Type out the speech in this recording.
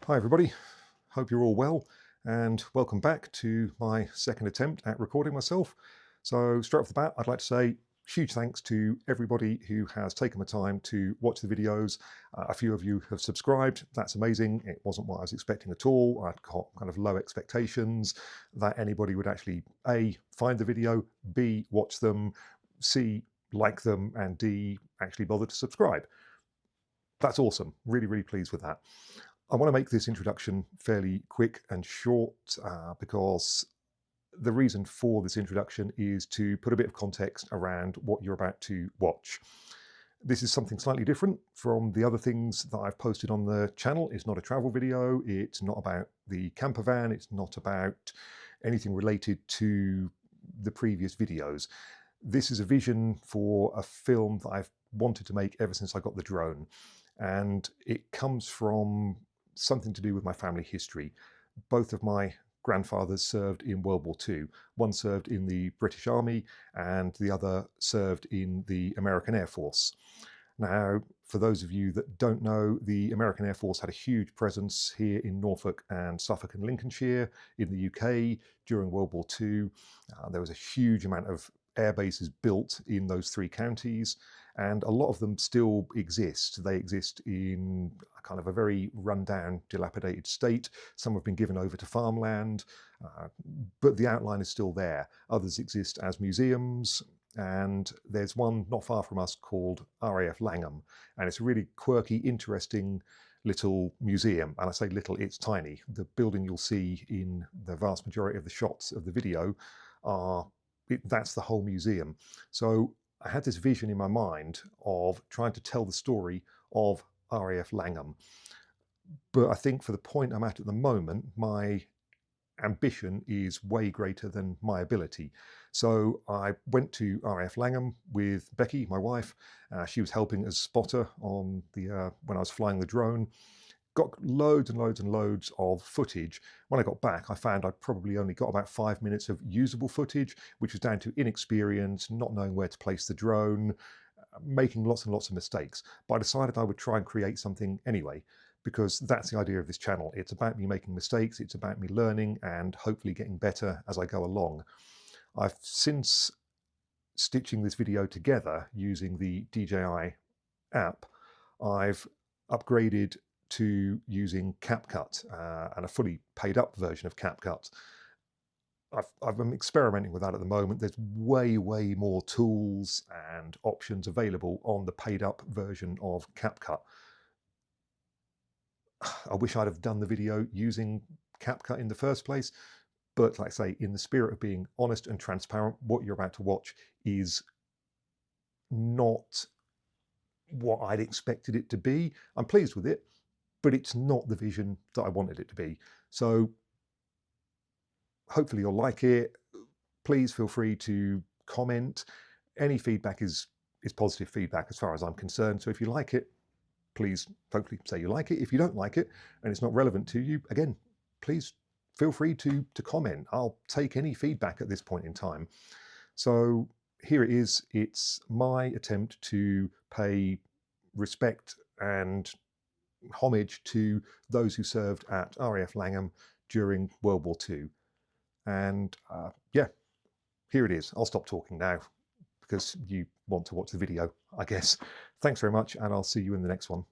Hi everybody, hope you're all well and welcome back to my second attempt at recording myself. So straight off the bat, I'd like to say huge thanks to everybody who has taken the time to watch the videos. A few of you have subscribed, that's amazing. It wasn't what I was expecting at all. I'd got kind of low expectations that anybody would actually A, find the video, B, watch them, C, like them, and D, actually bother to subscribe. That's awesome, really pleased with that. I want to make this introduction fairly quick and short because the reason for this introduction is to put a bit of context around what you're about to watch. This is something slightly different from the other things that I've posted on the channel. It's not a travel video, it's not about the camper van, it's not about anything related to the previous videos. This is a vision for a film that I've wanted to make ever since I got the drone, and it comes from something to do with my family history. Both of my grandfathers served in World War II. One served in the British Army and the other served in the American Air Force. Now, for those of you that don't know, the American Air Force had a huge presence here in Norfolk and Suffolk and Lincolnshire in the UK during World War II. There was a huge amount of air bases built in those three counties, and a lot of them still exist. They exist in kind of a very rundown, dilapidated state. Some have been given over to farmland, but the outline is still there. Others exist as museums, and there's one not far from us called RAF Langham, and it's a really quirky, interesting little museum. And I say little, it's tiny. The building you'll see in the vast majority of the shots of the video that's the whole museum. So I had this vision in my mind of trying to tell the story of RAF Langham. But I think for the point I'm at the moment, my ambition is way greater than my ability. So I went to RAF Langham with Becky, my wife. She was helping as spotter on the when I was flying the drone. Got loads and loads of footage. When I got back, I found I'd probably only got about 5 minutes of usable footage, which was down to inexperience, not knowing where to place the drone, making lots and lots of mistakes. But I decided I would try and create something anyway, because that's the idea of this channel. It's about me making mistakes, it's about me learning and hopefully getting better as I go along. I've since stitching this video together using the DJI app, I've upgraded to using CapCut and a fully paid up version of CapCut. I'm experimenting with that at the moment. There's way more tools and options available on the paid up version of CapCut. I wish I'd have done the video using CapCut in the first place, but like I say, in the spirit of being honest and transparent, what you're about to watch is not what I'd expected it to be. I'm pleased with it, but it's not the vision that I wanted it to be. So hopefully you'll like it. Please feel free to comment. Any feedback is positive feedback as far as I'm concerned. So if you like it, please hopefully say you like it. If you don't like it and it's not relevant to you, again, please feel free to comment. I'll take any feedback at this point in time. So here it is. It's my attempt to pay respect and homage to those who served at RAF Langham during World War II. And yeah, here it is. I'll stop talking now because you want to watch the video, I guess. Thanks very much, and I'll see you in the next one.